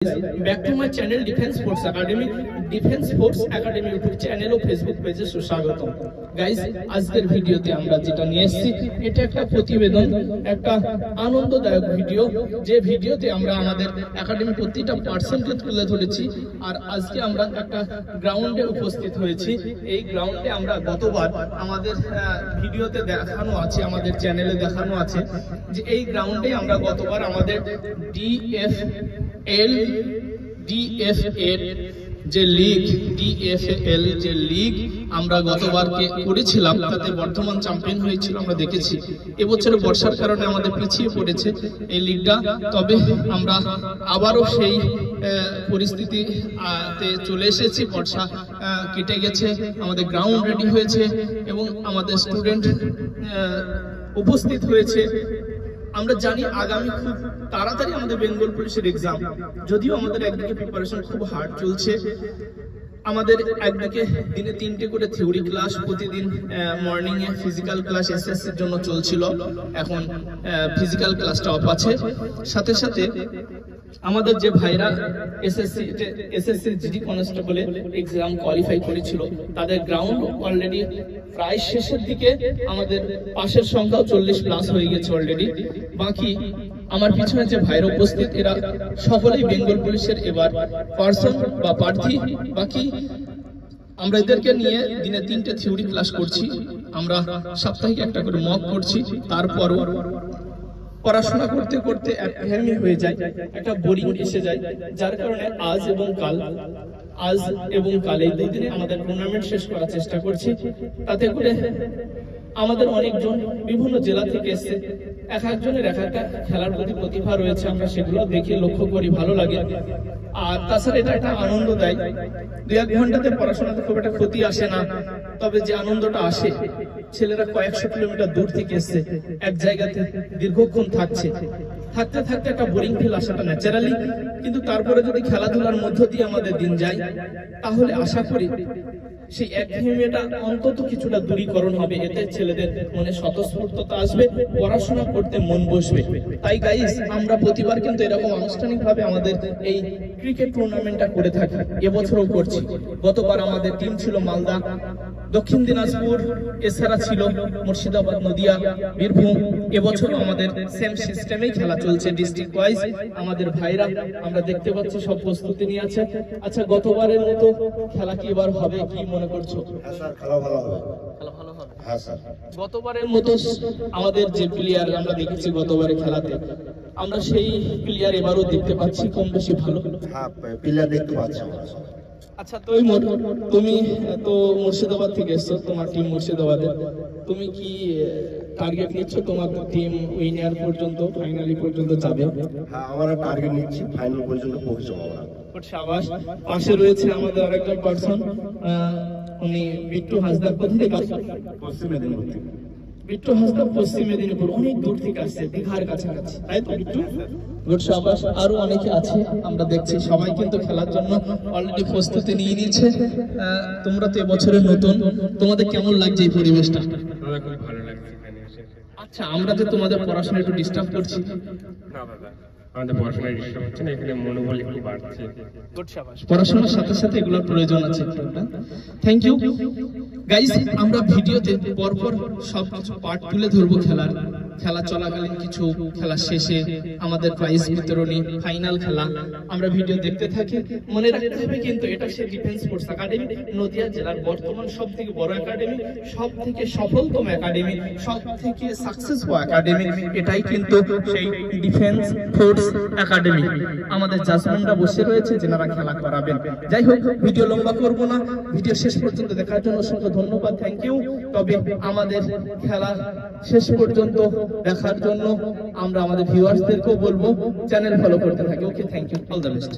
back to my channel Defence Force Academy YouTube channel और Facebook पेजे सुस्वागत guys আজকের ভিডিওতে আমরা যেটা নিয়ে এসেছি এটা একটা প্রতিবেদন একটা আনন্দদায়ক ভিডিও যে ভিডিওতে আমরা আমাদের একাডেমি প্রতিটা পার্সনকে তুলে ধরেছি আর আজকে আমরা একটা গ্রাউন্ডে উপস্থিত হয়েছি এই গ্রাউন্ডে আমরা গতবার আমাদের ভিডিওতে দেখানো আছে আমাদের চ্যানেলে দেখানো আছে যে এই গ্রাউন্ডে আমরা গতবার আমাদের ডিএফএল যে লিগ ডিএফএল যে লিগ আমরা গতবার করেছিলাম তাতে বর্তমান চ্যাম্পিয়ন হয়েছিল আমরা দেখেছি এবছরে বর্ষার কারণে আমাদের পিছিয়ে পড়েছে এই লিগটা তবে আমরা আবারও সেই পরিস্থিতিতে চলে এসেছি বর্ষা কেটে গেছে আমাদের গ্রাউন্ড রেডি হয়েছে এবং আমাদের স্টুডেন্ট উপস্থিত হয়েছে আমরা জানি আগামী খুব তাড়াতাড়ি আমাদের বেঙ্গল পুলিশের এক্সাম যদিও আমাদের একদিকে প্রিপারেশন খুব হার্ড চলছে আমাদের একদিকে দিনে 3টে করে থিওরি ক্লাস প্রতিদিন morning a physical class SSC এর জন্য চলছিল এখন ফিজিক্যাল ক্লাসটা অফ আছে সাথে সাথে আমাদের যে ভাইরা এসএসসি জিডি কনস্টেবলে এক্সাম কোয়ালিফাই করেছিল তাদের গ্রাউন্ড অলরেডি প্রায় শেষের দিকে আমাদের পাশের সংখ্যাও 40 প্লাস হয়ে গেছে অলরেডি বাকি আমার পিছনে যে ভাইরা উপস্থিত এরা সকলেই বেঙ্গল পুলিশের এবার পার্সন বা প্রার্থী বাকি আমরা এদেরকে নিয়ে দিনে 3টে থিওরি ক্লাস করছি আমরা সাপ্তাহিক একটা করে মক করছি তারপরও পড়াশোনা করতে করতে একঘেয়েমি হয়ে যায় একটা বোরিং এসে যায় যার কারণে আজ এবং কাল এই দুই দিনে আমাদের টুর্নামেন্ট শেষ করার চেষ্টা করছি তাতে করে আমাদের অনেকজন বিভিন্ন জেলা থেকে এসেছে এক একজনের এক একটা খেলার প্রতি প্রতিভা রয়েছে আমরা সেগুলো দেখে লক্ষ্য করি ভালো লাগে আর তাছাড়া এটা একটা আনন্দ দেয় 2-1 ঘন্টাতে পড়াশোনাতে খুব একটা ক্ষতি আসে না তবে যে আনন্দটা আসে ছেলেরা কয়েকশো কিলোমিটার দূর থেকে এসছে এক জায়গাতে দীর্ঘক্ষণ থাকতে একটা বোরিং ফিল আসাটা ন্যাচারালি কিন্তু তারপরে যদি খেলাধুলার মধ্য দিয়ে আমাদের দিন যায় তাহলে আশা করি সেই একঘেয়েমিটা অন্তত কিছুটা দূরীকরণ হবে এতে ছেলেদের মনে স্বতঃস্ফূর্ততা আসবে পড়াশোনা করতে মন বসবে তাই গাইস আমরা প্রতিবার কিন্তু এরকম আনুষ্ঠানিকভাবে আমাদের এই ক্রিকেট টুর্নামেন্টটা করে থাকি এবছরও করছি গতবার আমাদের টিম ছিল মালদা দক্ষিণ দিনাজপুর এছাড়া ছিল মুর্শিদাবাদ নদিয়া বীরভূম এবছরও আমাদের সেম সিস্টেমেই খেলা চলছে ডিস্ট্রিক্ট ওয়াইজ আমাদের ভাইরা আমরা দেখতে পাচ্ছি সব প্রস্তুতি নিয়ে আছে আচ্ছা গতবারের মতো খেলা কি এবার হবে কি মনে করছো হ্যাঁ স্যার খেলা ভালো হবে হ্যাঁ স্যার গতবারের মতো আমাদের যে প্লেয়ার আমরা দেখেছি গতবারে খেলাতে আমরা সেই প্লেয়ার এবারও দেখতে পাচ্ছি কম বেশি ভালো হ্যাঁ প্লেয়ার দেখতে পাচ্ছি আচ্ছা তুমি তো মুর্শিদাবাদ থেকে এসছো তোমার টিম মুর্শিদাবাদের তুমি কি টার্গেট নিচ্ছ তোমার টিম উইনার পর্যন্ত ফাইনালি পর্যন্ত যাবে হ্যাঁ আমরা টার্গেট নিচ্ছি ফাইনাল পর্যন্ত পৌঁছাবো আমরা শাবাশ পাশে রয়েছে আমাদের আরেকজন পার্সন উনি বিট্টু হাসদা কোথা থেকে আসছেন পশ্চিম মেদিনীপুর থেকে বিট্টু হাসদা পশ্চিম মেদিনীপুর অনেক দূর থেকে আসছে দীঘার কাছাকাছি তাই তো বিট্টু গুড শাবাশ আরো অনেকে আছে আমরা দেখছি সবাই কিন্তু খেলার জন্য অলরেডি প্রস্তুতি নিয়ে নিয়েছে তোমরা তো এবছরের নতুন তোমাদের কেমন লাগছে এই পরিবেশটা আমার খুব ভালো লাগছে এখানে এসে আচ্ছা আমরা যে তোমাদের পড়াশোনা একটু ডিস্টার্ব করছি না দাদা আমাদের পড়াশোনায় ডিস্টার্ব হচ্ছে না এখানে মনোবল একটু বাড়ছে গুড শাবাশ পড়াশোনার সাথে সাথে এগুলোর প্রয়োজন আছে থ্যাংক ইউ গাইস আমরা ভিডিওতে পরপর সব কিছু পার্ট তুলে ধরবো খেলা চলাকালীন কিছু খেলা শেষে আমাদের প্রাইজ বিতরণী ফাইনাল খেলা আমরা ভিডিও দেখতে থাকি মনে রাখতে হবে কিন্তু এটা সে ডিফেন্স ফোর্স একাডেমি নদিয়া জেলার বর্তমান সবথেকে বড় একাডেমি সবথেকে সফলতম একাডেমি সবথেকে সাকসেসফুল একাডেমি এটাই কিন্তু সেই ডিফেন্স ফোর্স একাডেমি আমাদের জাজমেন্টরা বসে রয়েছে যারা খেলা করাবেন যাই হোক ভিডিও লম্বা করব না ভিডিও শেষ পর্যন্ত দেখার জন্য অসংখ্য ধন্যবাদ থ্যাংক ইউ তবে আমাদের খেলা শেষ পর্যন্ত দেখার জন্য আমরা আমাদের ভিউয়ার্সদেরকেও বলবো চ্যানেল ফলো করতে থাকি okay thank you all the best